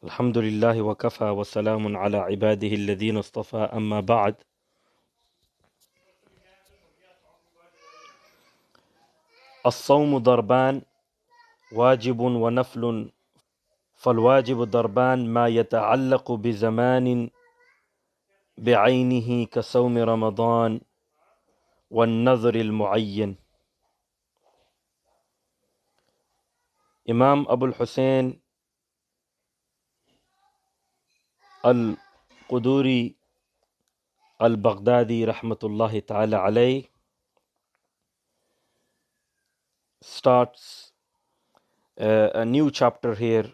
الحمد لله وكفى وسلام على عباده الذين اصطفى أما بعد. الصوم ضربان واجب ونفل، فالواجب ضربان ما يتعلق بزمان بعينه كصوم رمضان والنذر المعين. امام ابو الحسین القدوری البغدادی رحمۃ اللہ تعالی علیہ starts a new chapter here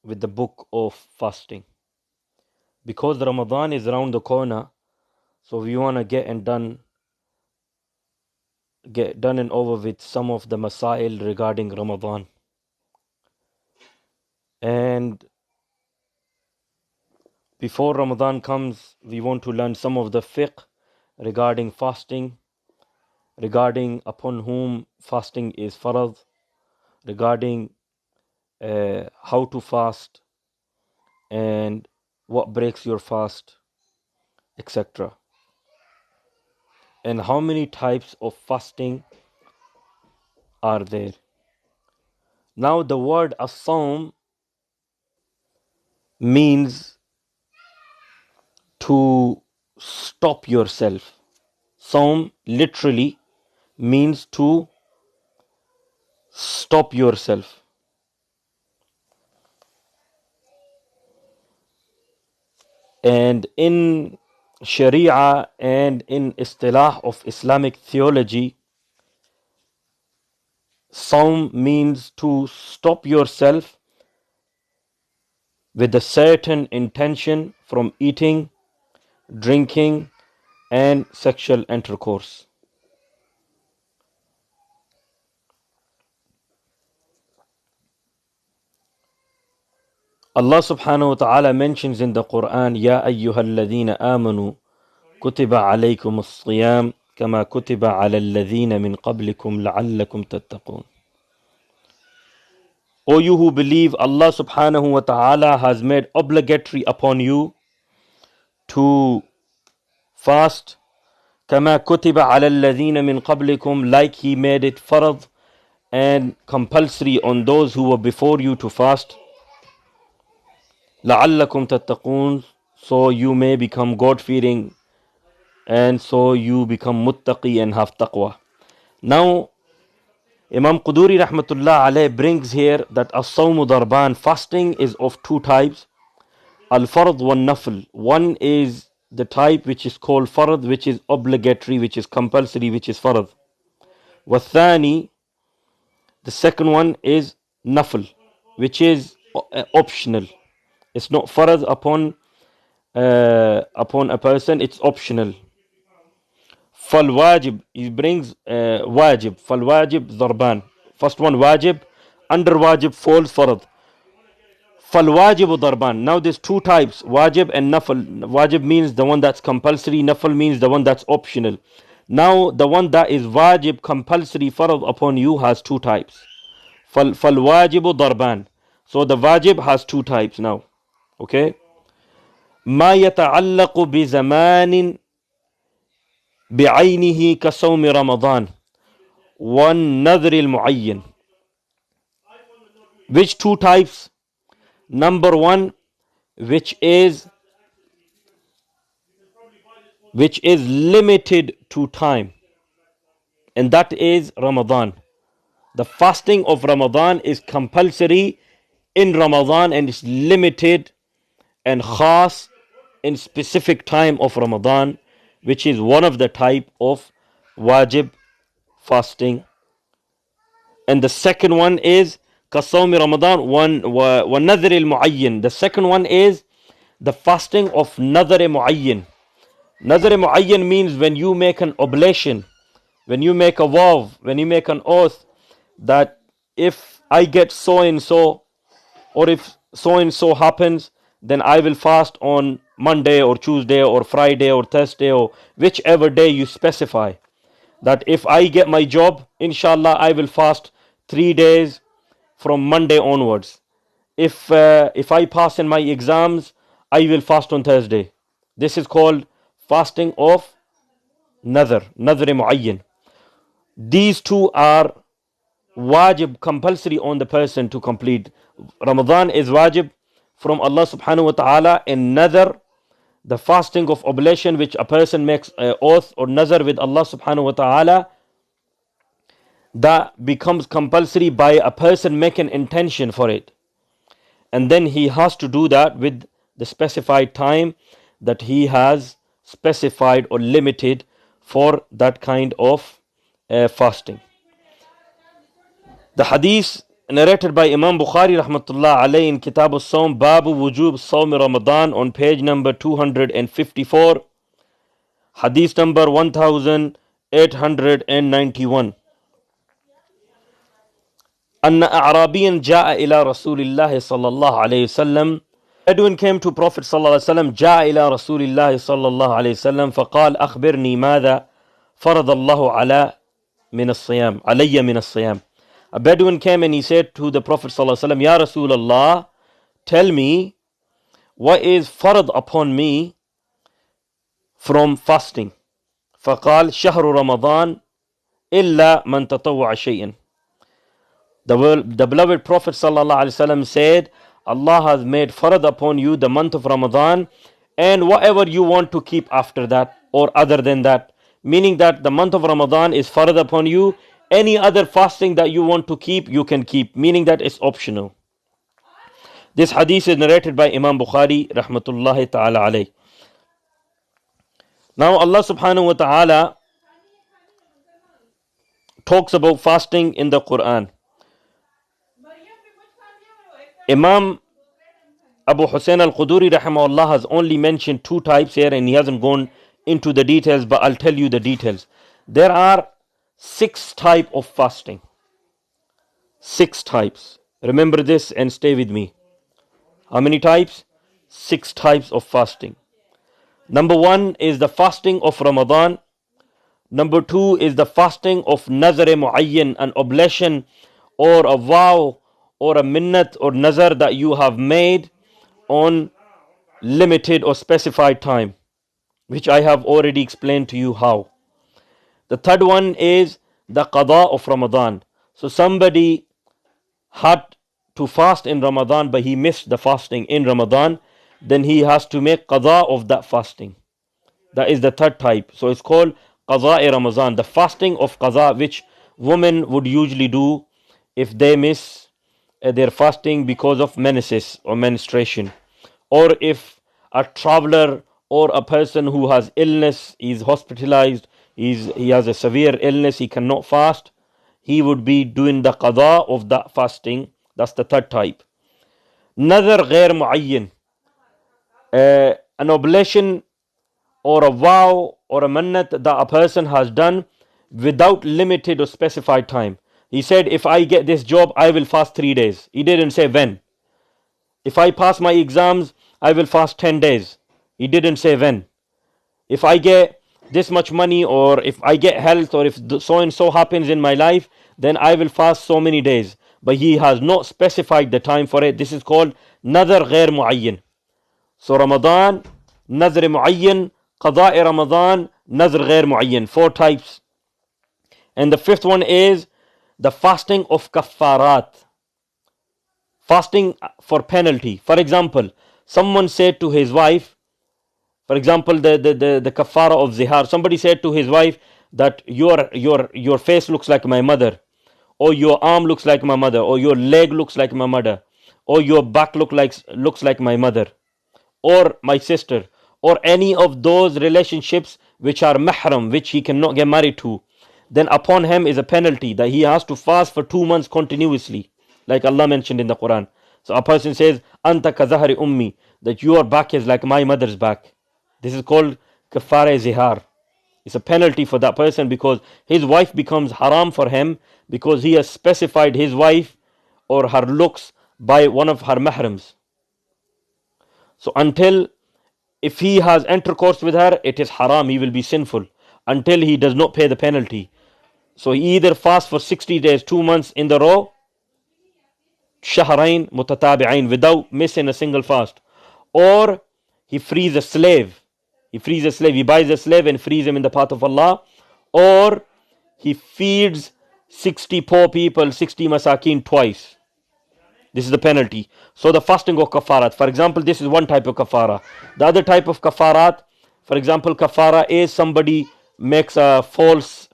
with the book of fasting. Because Ramadan is around the corner, so we want to get done and over with some of the Masaa'il regarding Ramadan. And before Ramadan comes, we want to learn some of the fiqh regarding fasting, regarding upon whom fasting is farad, regarding how to fast and what breaks your fast, etc. And how many types of fasting are there. Now the word as-sawm means to stop yourself. Sawm literally means to stop yourself. And in Sharia and in istilah of Islamic theology, Sawm means to stop yourself with a certain intention from eating, drinking, and sexual intercourse. Allah subhanahu wa ta'ala mentions in the Quran, Ya ayyuhal ladhina amanu kutiba alaykum as-siyam kama kutiba ala alladhina min qablikum la'allakum tattaqun. O you who believe, Allah subhanahu wa ta'ala has made obligatory upon you to fast kama kutiba ala alladhina min qablikum, like He made it farad and compulsory on those who were before you to fast. لَعَلَّكُمْ تَتَّقُونَ, so you may become God-fearing and so you become muttaqi and have taqwa. Now, Imam Quduri rahmatullah alayh brings here that as-sawmu darban, fasting is of two types, al-fard wa nafal. One is the type which is called fard, which is obligatory, which is compulsory, which is fard. Wa thani, the second one is nafal, which is optional. It's not farad upon a person, it's optional. Fal wajib, he brings wajib. Fal wajib darban. First one wajib, under wajib falls farad. Fal wajib darban. Now there's two types, wajib and nafal. Wajib means the one that's compulsory, nafal means the one that's optional. Now the one that is wajib, compulsory, farad upon you has two types. Fal wajibu darban. So the wajib has two types now. Okay, ما يتعلق بزمان بعينه كصوم رمضان والنذر المعين. Which two types? Number one, which is limited to time, and that is Ramadan. The fasting of Ramadan is compulsory in Ramadan and is limited and khas in specific time of Ramadan, which is one of the type of wajib fasting. And the second one is kasawmi Ramadan wa nadhr al-mu'ayyin. The second one is the fasting of nadhr mu'ayyin. Nadhr mu'ayyin means when you make an oblation, when you make a vow, when you make an oath that if I get so and so, or if so and so happens, then I will fast on Monday or Tuesday or Friday or Thursday or whichever day you specify. That if I get my job, inshallah, I will fast 3 days from Monday onwards. if I pass in my exams, I will fast on Thursday. This is called fasting of Nazar Muayyan. These two are wajib, compulsory on the person to complete. Ramadan is wajib from Allah subhanahu wa ta'ala, and Nazar, the fasting of oblation, which a person makes an oath or Nazar with Allah subhanahu wa ta'ala, that becomes compulsory by a person making intention for it. And then he has to do that with the specified time that he has specified or limited for that kind of fasting. The hadith narrated by Imam Bukhari rahmatullah alayhi in Kitab al-Sawm, Babu Wujub Sawm Ramadan, on page number 254, hadith number 1891. أن أعرابيا جاء إلى رسول الله صلى الله عليه وسلم. Bedouin came to Prophet صلى الله عليه وسلم. جاء إلى رسول الله صلى الله عليه وسلم فقال أخبرني ماذا فرض الله علي من الصيام. A Bedouin came and he said to the Prophet صلى الله عليه وسلم, Ya Rasulullah, tell me what is farad upon me from fasting. فقال شهر رمضان إلا من تطوع شيئا. The beloved Prophet ﷺ said, Allah has made farad upon you the month of Ramadan, and whatever you want to keep after that or other than that. Meaning that the month of Ramadan is farad upon you. Any other fasting that you want to keep, you can keep. Meaning that it's optional. This hadith is narrated by Imam Bukhari rahmatullahi ta'ala alayh. Now Allah subhanahu wa ta'ala talks about fasting in the Quran. Imam Abu Hussein al-Quduri rahimahullah has only mentioned two types here, and he hasn't gone into the details, but I'll tell you the details. There are 6 types of fasting. 6 types. Remember this and stay with me. How many types? 6 types of fasting. Number 1 is the fasting of Ramadan. Number 2 is the fasting of Nazar Muayyan, an oblation or a vow or a minnat or nazar that you have made on limited or specified time, which I have already explained to you how. The third one is the Qaza of Ramadan. So somebody had to fast in Ramadan, but he missed the fasting in Ramadan, then he has to make Qaza of that fasting. That is the third type. So it's called Qaza Ramadan, the fasting of Qaza, which women would usually do if they miss their fasting because of menses or menstruation, or if a traveler or a person who has illness is hospitalized, he has a severe illness, he cannot fast, he would be doing the qada of that fasting. That's the third type. Nazar ghair muayyan, an oblation or a vow or a mannat that a person has done without limited or specified time. He said, if I get this job, I will fast 3 days. He didn't say when. If I pass my exams, I will fast 10 days. He didn't say when. If I get this much money, or if I get health, or if so and so happens in my life, then I will fast so many days. But he has not specified the time for it. This is called Nazar ghair muayyan. So Ramadan, Nazar muayyan, Qada Ramadan, Nazar ghair muayyan. 4 types. And the 5th one is the fasting of Kaffaraat. Fasting for penalty. For example, someone said to his wife, for example, the Kaffara of Zihar, somebody said to his wife that your face looks like my mother, or your arm looks like my mother, or your leg looks like my mother, or your back looks like my mother, or my sister, or any of those relationships which are mahram, which he cannot get married to. Then upon him is a penalty that he has to fast for 2 months continuously, like Allah mentioned in the Quran. So a person says, Anta kazahari ummi, that your back is like my mother's back. This is called kafara zihar. It's a penalty for that person, because his wife becomes haram for him, because he has specified his wife or her looks by one of her mahrams. So if he has intercourse with her, it is haram, he will be sinful, until he does not pay the penalty. So he either fasts for 60 days, 2 months in the row, shahrain mutatabi'ain, without missing a single fast. Or he frees a slave. He buys a slave and frees him in the path of Allah. Or he feeds 60 poor people, 60 masakin twice. This is the penalty. So the fasting of kafarat. For example, this is one type of kafara. The other type of kafarat, for example, kafara is somebody makes a false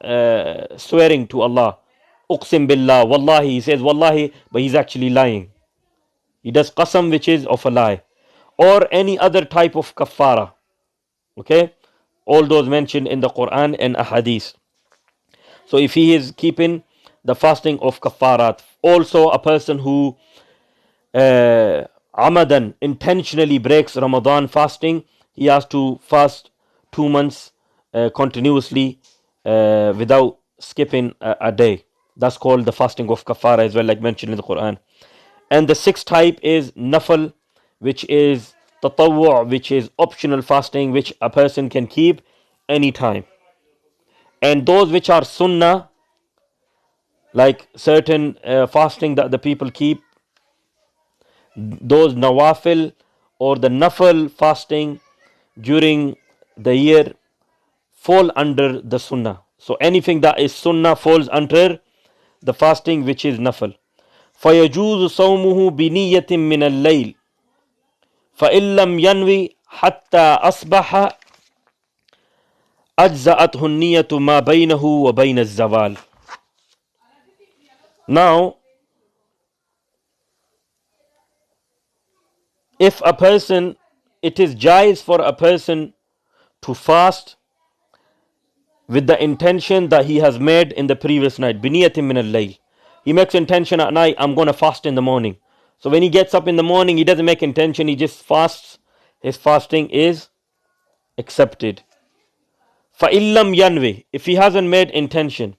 swearing to Allah. Uqsim billah, wallahi. He says wallahi, but he's actually lying. He does qasam, which is of a lie. Or any other type of kafara. Okay? All those mentioned in the Quran and ahadith. So if he is keeping the fasting of kafarat. Also a person who amadan, intentionally breaks Ramadan fasting, he has to fast 2 months continuously without skipping a day. That's called the fasting of kafara as well, like mentioned in the Quran. And the sixth type is Nafal, which is tatawwu', which is optional fasting, which a person can keep anytime. And those which are sunnah, like certain fasting that the people keep, those nawafil or the nafal fasting during the year fall under the sunnah. So anything that is sunnah falls under the fasting which is nafal. فَيَجُوزُ صَوْمُهُ بِنِيَّةٍ مِّنَ اللَّيْلِ فَإِن لَّمْ يَنْوِ حَتَّى أَصْبَحَ أَجْزَأَتْهُ النِّيَّةُ مَا بَيْنَهُ وَبَيْنَ الزَّوَالِ. Now, if a person, it is jais for a person to fast with the intention that he has made in the previous night. Biniyatin min al-layl. He makes intention at night, I'm going to fast in the morning. So when he gets up in the morning, he doesn't make intention, he just fasts. His fasting is accepted. فَإِلَّمْ يَنْوِ, if he hasn't made intention,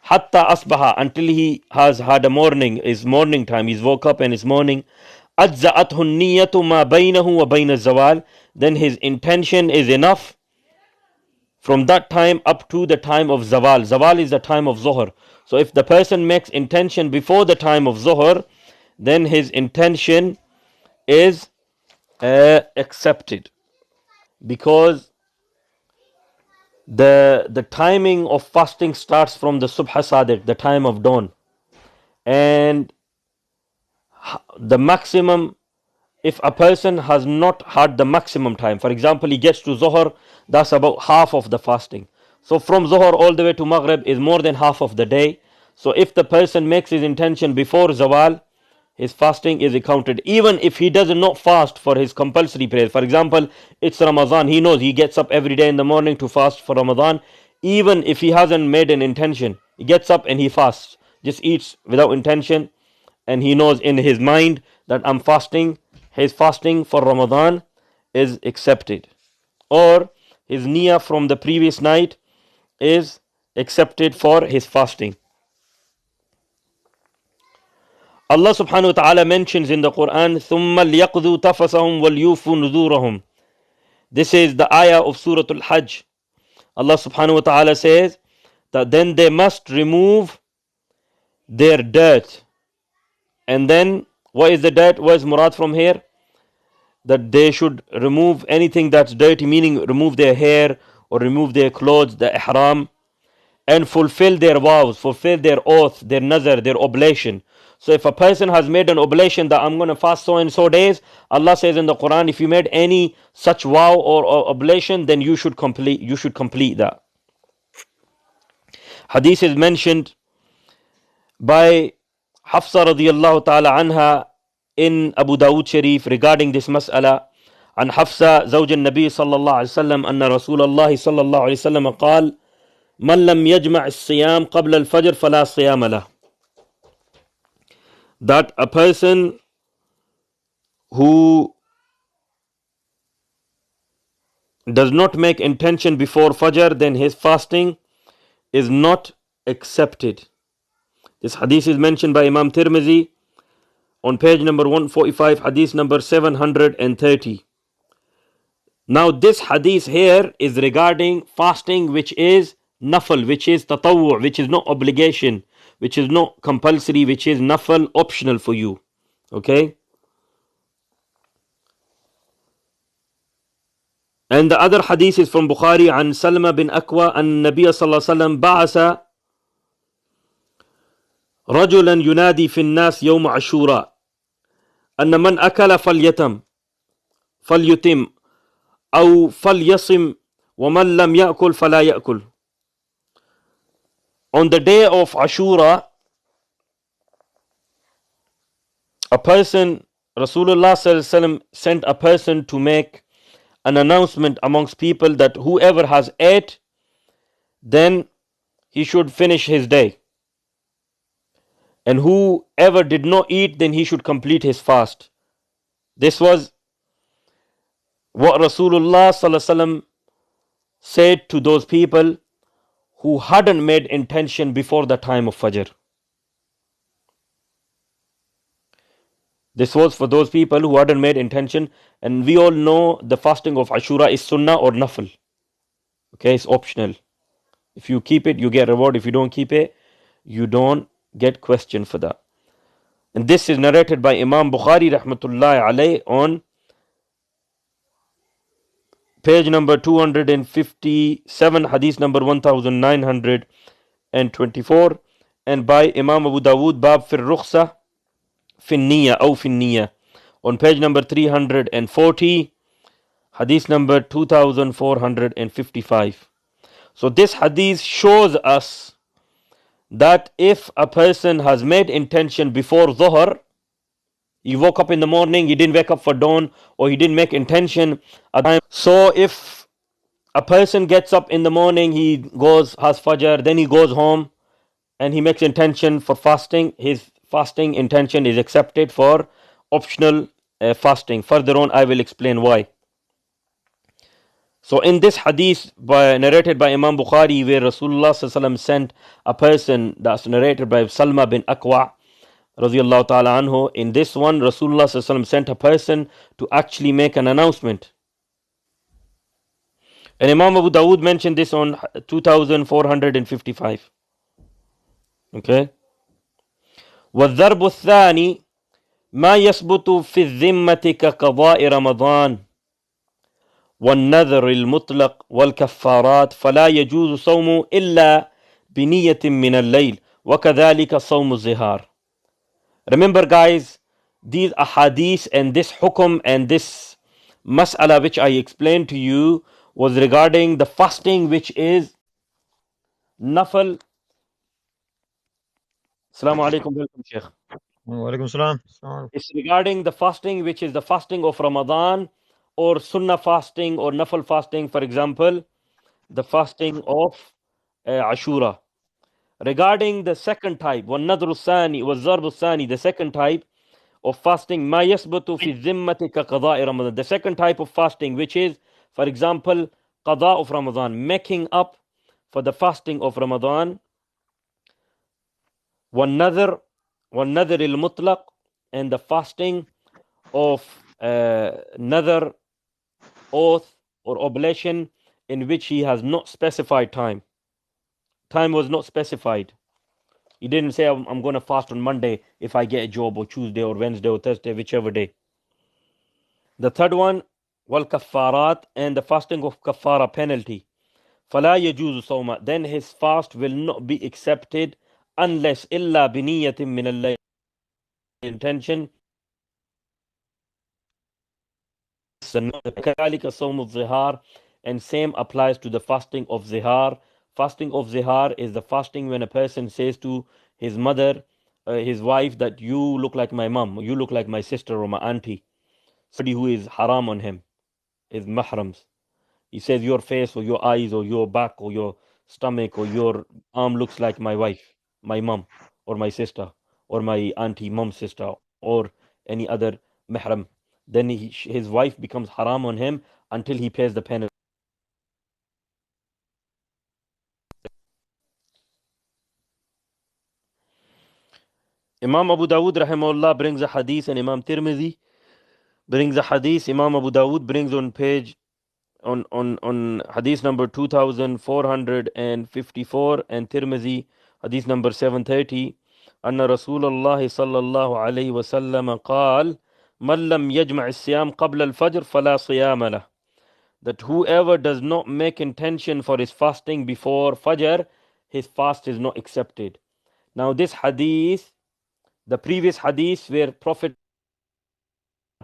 hatta asbaha, until he has had a morning, is morning time, he's woke up and it's morning, أَجْزَأَتْهُ النِّيَّةُ مَا بَيْنَهُ وَبَيْنَ الزَّوَالِ, then his intention is enough from that time up to the time of zawal. Zawal is the time of zuhr. So if the person makes intention before the time of zuhr, then his intention is accepted, because the timing of fasting starts from the subh sadiq, the time of dawn, and the maximum, if a person has not had the maximum time, for example he gets to zuhr, that's about half of the fasting. So from zuhr all the way to maghrib is more than half of the day. So if the person makes his intention before zawal, his fasting is accounted, even if he does not fast for his compulsory prayers. For example, it's Ramadan, he knows he gets up every day in the morning to fast for Ramadan. Even if he hasn't made an intention, he gets up and he fasts, just eats without intention, and he knows in his mind that I'm fasting, his fasting for Ramadan is accepted. Or his niyyah from the previous night is accepted for his fasting. Allah subhanahu wa ta'ala mentions in the Quran, ثُمَّ لْيَقْضُوا تَفَثَهُمْ وَلْيُوفُوا نُذُورَهُم. This is the ayah of Surah Al-Hajj. Allah subhanahu wa ta'ala says that then they must remove their dirt. And then, what is the dirt? What is murad from here? That they should remove anything that's dirty, meaning remove their hair or remove their clothes, the ihram, and fulfill their vows, fulfill their oath, their nazar, their oblation. So if a person has made an oblation that I'm going to fast so and so days, Allah says in the Quran, if you made any such vow or oblation, then you should complete that. Hadith is mentioned by Hafsa radiyallahu ta'ala anha in Abu Dawud Sharif regarding this mas'ala. عن حفصة زوج النبي صلى الله عليه وسلم أن رسول الله صلى الله عليه وسلم قال من لم يجمع الصيام قبل الفجر فلا صيام له. That a person who does not make intention before Fajr, then his fasting is not accepted. This hadith is mentioned by Imam Tirmidhi on page number 145, hadith number 730. Now this hadith here is regarding fasting which is nafal, which is tatawwu', which is not obligation, which is not compulsory, which is nafal, optional for you. Okay? And the other hadith is from Bukhari عن سلمة بن أكوى أن النبي صلى الله عليه وسلم بعث رجلا ينادي في الناس يوم عاشوراء أن من أكل فليتم أو فليصم ومن لم يأكل فلا يأكل. On the day of Ashura, a person, Rasulullah sallallahu alaihi wasallam sent a person to make an announcement amongst people that whoever has ate, then he should finish his day. And whoever did not eat, then he should complete his fast. This was what Rasulullah sallallahu alaihi wasallam said to those people who hadn't made intention before the time of Fajr. This was for those people who hadn't made intention, and we all know the fasting of Ashura is sunnah or nafal. Okay, it's optional. If you keep it, you get reward. If you don't keep it, you don't get questioned for that. And this is narrated by Imam Bukhari rahmatullahi alayh on page number 257, hadith number 1924, and by Imam Abu Dawood, Bab fir Rukhsa Finniya aw Finniya, on page number 340, hadith number 2455. So this hadith shows us that if a person has made intention before Dhuhr, he woke up in the morning, he didn't wake up for dawn, or he didn't make intention at time. So if a person gets up in the morning, he goes, has Fajr, then he goes home and he makes intention for fasting, his fasting intention is accepted for optional fasting. Further on, I will explain why. So in this hadith narrated by Imam Bukhari, where Rasulullah sallallahu alaihi wasallam sent a person, that's narrated by Salma bin Aqwa radiyallahu ta'ala anhu, in this one Rasulullah sallallahu alaihi wasallam sent a person to actually make an announcement. And Imam Abu Dawood mentioned this on 2455. Okay. وَالضَّرْبُ الثَّانِي مَا يَثْبُتُ فِي الذِّمَّةِ كَقَضَاءِ رَمَضَانَ وَالنَّذْرِ الْمُطْلَقِ وَالْكَفَّارَاتِ فَلَا يَجُوزُ صَوْمُ إِلَّا بِنِيَّةٍ مِّنَ اللَّيْلِ وَكَذَلِكَ صَوْمُ الزِّهَارِ. Remember guys, these ahadith and this hukum and this mas'ala which I explained to you was regarding the fasting which is Nafal. Assalamu alaikum, welcome Sheikh. Walaikum salam. It's regarding the fasting which is the fasting of Ramadan or Sunnah fasting or Nafal fasting, for example, the fasting of Ashura. Regarding the second type, وَالنَّذْرُ الثَّانِي وَالضَّرْبُ الثَّانِي, the second type of fasting, مَا يَثْبُتُ فِي الذِّمَّةِ كَقَضَاءِ رَمَضَانِ, the second type of fasting which is, for example, Qaza of Ramadan, making up for the fasting of Ramadan, وَالنَّذْرِ الْمُطْلَقِ, and the fasting of Nazar, oath or oblation, in which he has not specified time. Time was not specified. He didn't say, I'm going to fast on Monday if I get a job, or Tuesday or Wednesday or Thursday, whichever day. The third one, وَالْكَفَّارَاتِ, and the fasting of kafara, penalty. فَلَا يَجُوزُ صَوْمًا, then his fast will not be accepted unless إِلَّا بِنِيَّةٍ مِّنَ اللَّيْلِ, intention. كَذَلِكَ صَوْمُ الظِّهَارِ, and same applies to the fasting of zihar. Fasting of zihar is the fasting when a person says to his mother, his wife, that you look like my mom, you look like my sister or my auntie. Somebody who is haram on him, is mahrams. He says your face or your eyes or your back or your stomach or your arm looks like my wife, my mom or my sister or my auntie, mom's sister, or any other mahram. Then his wife becomes haram on him until he pays the penalty. Imam Abu Dawood rahimahullah brings a hadith, and Imam Tirmidhi brings a hadith. Imam Abu Dawood brings on page on hadith number 2454, and Tirmidhi hadith number 730, أن رسول الله صلى الله عليه وسلم قال من لم يجمع الصيام قبل الفجر فلا صيام له, that whoever does not make intention for his fasting before Fajr, his fast is not accepted. Now this hadith, the previous hadith where Prophet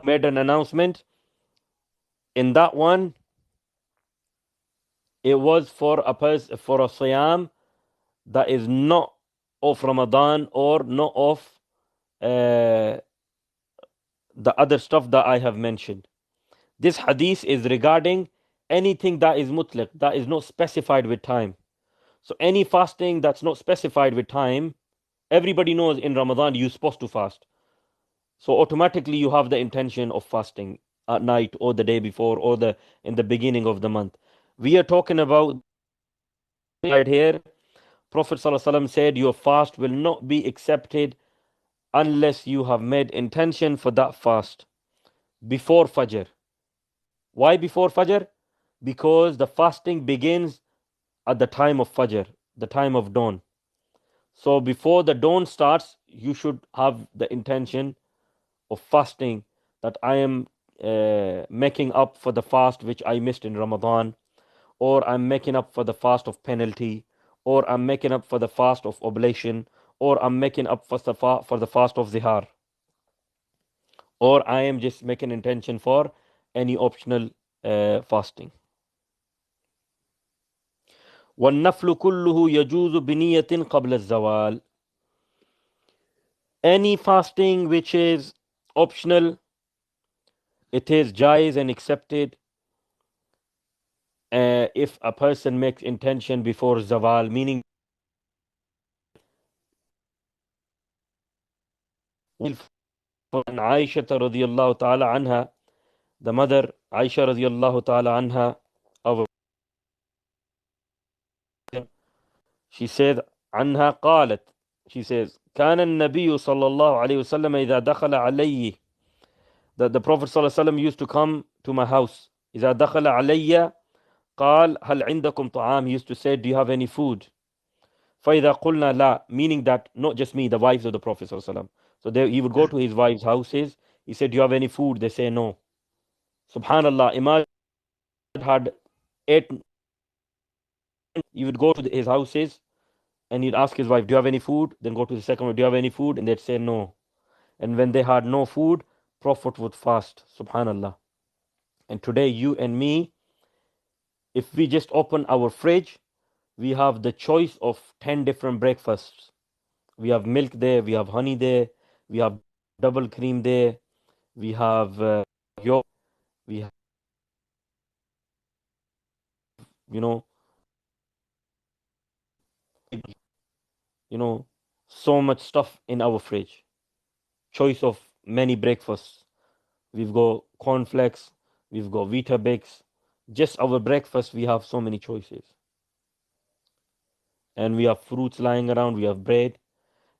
made an announcement, in that one it was for a siyam that is not of Ramadan or not of the other stuff that I have mentioned. This hadith is regarding anything that is mutlaq, that is not specified with time. So any fasting that's not specified with time, everybody knows in Ramadan you're supposed to fast. So automatically you have the intention of fasting at night or the day before or in the beginning of the month. We are talking about right here. Prophet ﷺ said your fast will not be accepted unless you have made intention for that fast before Fajr. Why before Fajr? Because the fasting begins at the time of Fajr, the time of dawn. So before the dawn starts, you should have the intention of fasting, that I am making up for the fast which I missed in Ramadan, or I'm making up for the fast of penalty, or I'm making up for the fast of oblation, or I'm making up for the fast of zihar, or I am just making intention for any optional fasting. وَالنَّفْلُ كُلُّهُ يَجُوزُ بِنِيَّةٍ قَبْلَ الزَّوَالِ. Any fasting which is optional, it is jaiz and accepted if a person makes intention before zawal, meaning for Aisha radiyallahu ta'ala anha, the mother Aisha radiyallahu ta'ala anha, she said anha qalat, she says كان النبي صلى الله عليه وسلم إذا دخل علي, that the Prophet صلى الله عليه وسلم used to come to my house. إذا دخل علي قال هل عندكم طعام, he used to say, do you have any food? فإذا قلنا لا, meaning that not just me, the wives of the Prophet صلى الله عليه وسلم. So he would go to his wives' houses. He said, do you have any food? They say no. Subhanallah, imagine had 8. He would go to his houses and he'd ask his wife, do you have any food? Then go to the second one, do you have any food? And they'd say no. And when they had no food, Prophet would fast. Subhanallah. And today, you and me, if we just open our fridge, we have the choice of 10 different breakfasts. We have milk there, we have honey there, we have double cream there, we have yogurt, we have, so much stuff in our fridge. Choice of many breakfasts. We've got cornflakes, we've got Weetabix. Just our breakfast, we have so many choices. And we have fruits lying around, we have bread.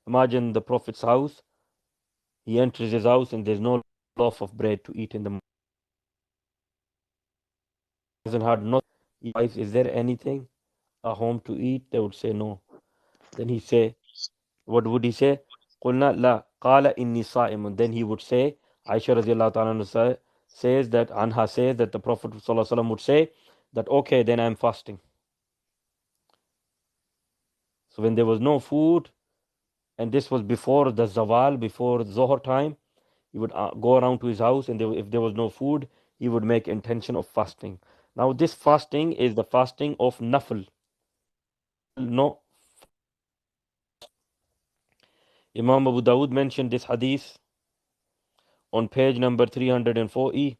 Imagine the Prophet's house. He enters his house and there's no loaf of bread to eat in the morning. He hasn't had no. Wife, is there anything at home to eat? They would say no. Then he say, what would he say? قُلْنَا لَا قَالَ إِنِّي صَائِمٌ. Then he would say, Aisha radiallahu ta'ala says that, Anha says that the Prophet sallallahu alaihi wasallam would say that, okay, then I'm fasting. So when there was no food, and this was before the zawal, before Zohar time, he would go around to his house, and if there was no food, he would make intention of fasting. Now this fasting is the fasting of Nafal. No. Imam Abu Dawud mentioned this hadith on page number 304e.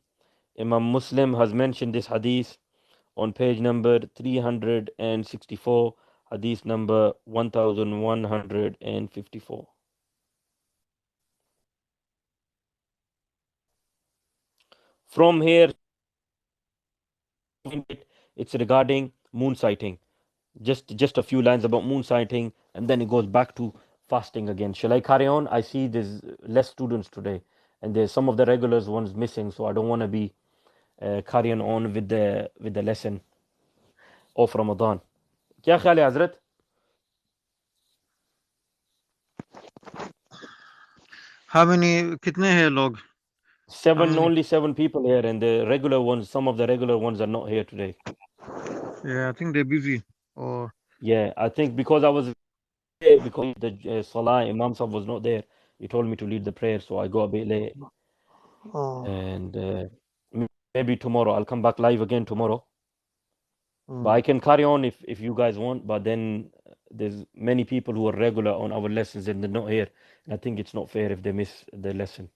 Imam Muslim has mentioned this hadith on page number 364, hadith number 1154. From here, it's regarding moon sighting. Just a few lines about moon sighting, and then it goes back to fasting again. Shall I carry on? I see there's less students today, and there's some of the regulars ones missing, so I don't want to be carrying on with the lesson of Ramadan. क्या ख्याल है हजरत? How many? कितने हैं लोग? How many? Only 7 people here, and the regular ones, some of the regular ones are not here today. Yeah, I think they're busy. Or Yeah, I think because the Salah Imam Sahib was not there. He told me to lead the prayer, so I go a bit late. oh, And maybe tomorrow I'll come back live again tomorrow. But mm. I can carry on if you guys want. But then there's many people who are regular on our lessons and they're not here. And I think it's not fair if they miss the lesson.